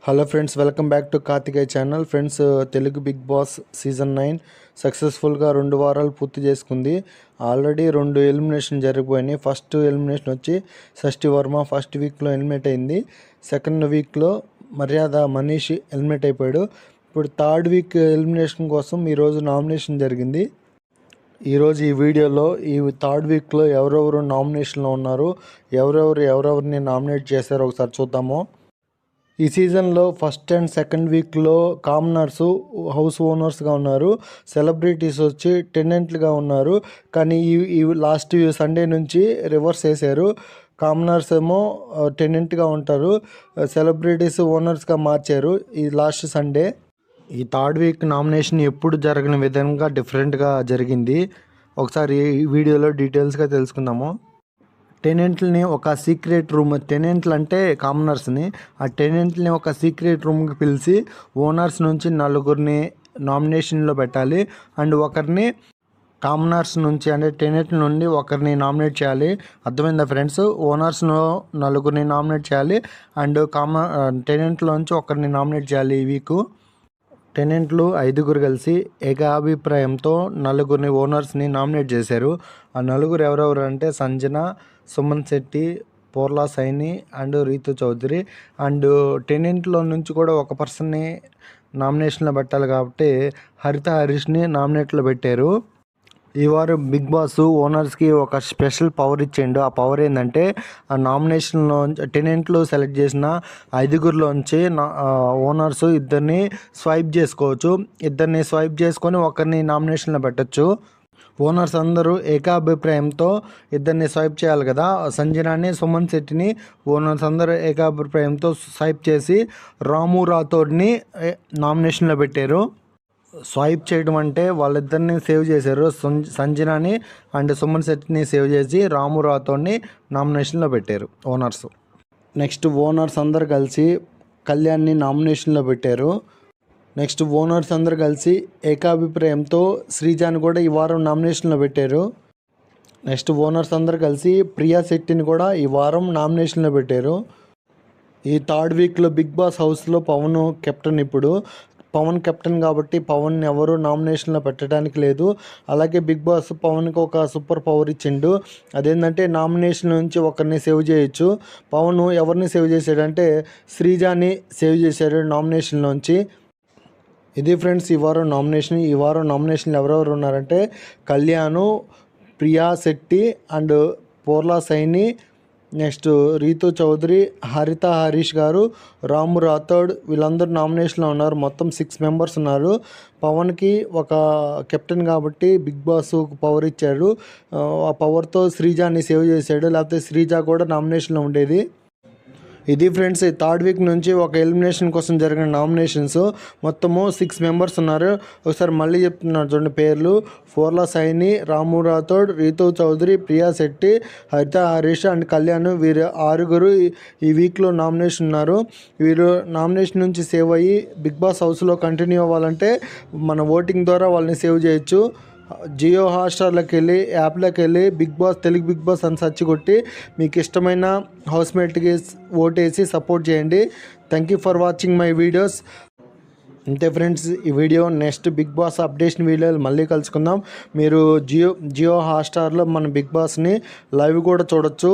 Hello friends, welcome back to Karthikeya channel. Friends, Telugu Bigg Boss season 9 సక్సెస్ఫుల్గా 2 వారాలు పూర్తి చేసుకుంది. ఆల్రెడీ 2 ఎలిమినేషన్ జరిగిపోయినాయి. ఫస్ట్ ఎలిమినేషన్ వచ్చి షష్ఠి వర్మ ఫస్ట్ వీక్లో ఎలిమినేట్ అయింది. సెకండ్ వీక్లో మర్యాద మనీష్ ఎలిమినేట్ అయిపోయాడు. ఇప్పుడు థర్డ్ వీక్ ఎలిమినేషన్ కోసం ఈరోజు నామినేషన్ జరిగింది. ఈరోజు ఈ వీడియోలో ఈ థర్డ్ వీక్లో ఎవరెవరు నామినేషన్లో ఉన్నారు, ఎవరెవరిని నామినేట్ చేశారో ఒకసారి చూద్దాము. ఈ సీజన్లో ఫస్ట్ అండ్ సెకండ్ వీక్లో కామనర్స్ హౌస్ ఓనర్స్గా ఉన్నారు. సెలబ్రిటీస్ వచ్చి టెనెంట్లుగా ఉన్నారు. కానీ ఈ లాస్ట్ సండే నుంచి రివర్స్ చేశారు. కామనర్స్ ఏమో టెనెంట్గా ఉంటారు, సెలబ్రిటీస్ ఓనర్స్గా మార్చారు ఈ లాస్ట్ సండే. ఈ థర్డ్ వీక్ నామినేషన్ ఎప్పుడు జరగని విధంగా డిఫరెంట్గా జరిగింది. ఒకసారి ఈ వీడియోలో డీటెయిల్స్గా తెలుసుకుందాము. టెనెంట్లని ఒక సీక్రెట్ రూమ్, టెనెంట్లు అంటే కామనర్స్ని, ఆ టెనెంట్ని ఒక సీక్రెట్ రూమ్కి పిలిచి ఓనర్స్ నుంచి 4 నామినేషన్లో పెట్టాలి. అండ్ ఒకరిని కామనర్స్ నుంచి అంటే టెనెంట్ నుండి ఒకరిని నామినేట్ చేయాలి. అర్థమైందా ఫ్రెండ్స్? ఓనర్స్ను 4 నామినేట్ చేయాలి అండ్ టెనెంట్లోంచి ఒకరిని నామినేట్ చేయాలి. ఈ వీకు టెనెంట్లు 5 కలిసి ఏకాభిప్రాయంతో 4 ఓనర్స్ని నామినేట్ చేశారు. ఆ 4 ఎవరెవరు అంటే సంజన, సుమన్ శెట్టి, పోర్లా సైని అండ్ రీతు చౌదరి. అండ్ టెనెంట్లో నుంచి కూడా ఒక పర్సన్ని నామినేషన్లో పెట్టాలి కాబట్టి హరిత హరీష్ని నామినేట్లో పెట్టారు. ఈ వారం బిగ్ బాస్ ఓనర్స్కి ఒక స్పెషల్ పవర్ ఇచ్చిండు. ఆ పవర్ ఏంటంటే ఆ నామినేషన్లో టెనెంట్లు సెలెక్ట్ చేసిన 5 ఓనర్స్ 2 స్వైప్ చేసుకోవచ్చు. 2 స్వైప్ చేసుకొని ఒకరిని నామినేషన్లో పెట్టచ్చు. ఓనర్స్ అందరూ ఏకాభిప్రాయంతో 2 స్వైప్ చేయాలి కదా. సంజనాని, సుమన్ శెట్టిని ఓనర్స్ అందరూ ఏకాభిప్రాయంతో స్వైప్ చేసి రాము రాథోడ్ని నామినేషన్లో పెట్టారు. స్వైప్ చేయడం అంటే వాళ్ళిద్దరిని సేవ్ చేశారు. సంజనాని అండ్ సుమన్ శెట్టిని సేవ్ చేసి రాము రాథోడ్ని నామినేషన్లో పెట్టారు ఓనర్స్. నెక్స్ట్ ఓనర్స్ అందరు కలిసి కళ్యాణ్ని నామినేషన్లో పెట్టారు. నెక్స్ట్ ఓనర్స్ అందరు కలిసి ఏకాభిప్రాయంతో శ్రీజాని కూడా ఈ వారం నామినేషన్లో పెట్టారు. నెక్స్ట్ ఓనర్స్ అందరు కలిసి ప్రియా శెట్టిని కూడా ఈ వారం నామినేషన్లో పెట్టారు. ఈ థర్డ్ వీక్లో బిగ్ బాస్ హౌస్లో పవన్ కెప్టెన్. ఇప్పుడు పవన్ కెప్టెన్ కాబట్టి పవన్ ఎవరు నామినేషన్లో పెట్టడానికి లేదు. అలాగే బిగ్ బాస్ పవన్కి ఒక సూపర్ పవర్ ఇచ్చిండు. అదేంటంటే నామినేషన్ నుంచి ఒకరిని సేవ్ చేయొచ్చు. పవన్ ఎవరిని సేవ్ చేశాడంటే శ్రీజాని సేవ్ చేశాడు నామినేషన్లోంచి. ఇది ఫ్రెండ్స్ ఈ వారం నామినేషన్. ఈ వారం నామినేషన్లు ఎవరెవరు ఉన్నారంటే కళ్యాణ్, ప్రియా శెట్టి అండ్ పోర్లా సైని, నెక్స్ట్ రీతు చౌదరి, హరిత హరీష్ గారు, రాము రాథోడ్, వీళ్ళందరూ నామినేషన్లో ఉన్నారు. మొత్తం 6 మెంబర్స్ ఉన్నారు. పవన్కి ఒక కెప్టెన్ కాబట్టి బిగ్ బాస్ పవర్ ఇచ్చాడు. ఆ పవర్తో శ్రీజాని సేవ్ చేశాడు, లేకపోతే శ్రీజ కూడా నామినేషన్లో ఉండేది. ఇది ఫ్రెండ్స్ ఈ థర్డ్ వీక్ నుంచి ఒక ఎలిమినేషన్ కోసం జరిగిన నామినేషన్స్. మొత్తము 6 మెంబర్స్ ఉన్నారు. ఒకసారి మళ్ళీ చెప్తున్నారు చూడండి పేర్లు: పోర్లా సైని, రాము రాథోడ్, రీతు చౌదరి, ప్రియా శెట్టి, హరిత హరీష్ అండ్ కళ్యాణ్. వీరు 6 ఈ వీక్లో నామినేషన్ ఉన్నారు. వీరు నామినేషన్ నుంచి సేవ్ అయ్యి బిగ్ బాస్ హౌస్లో కంటిన్యూ అవ్వాలంటే మన ఓటింగ్ ద్వారా వాళ్ళని సేవ్ చేయొచ్చు. జియో హాట్స్టార్లోకి వెళ్ళి యాప్లోకి వెళ్ళి తెలుగు బిగ్ బాస్ అని సెర్చ్ కొట్టి మీకు ఇష్టమైన హౌస్మేట్కి ఓటేసి సపోర్ట్ చేయండి. Thank you for watching my videos. అంతే ఫ్రెండ్స్ ఈ video. Next Bigg Boss updation వీడియోలు మళ్ళీ కలుసుకుందాం. మీరు జియో హాట్స్టార్లో మన బిగ్ బాస్ని లైవ్ కూడా చూడొచ్చు.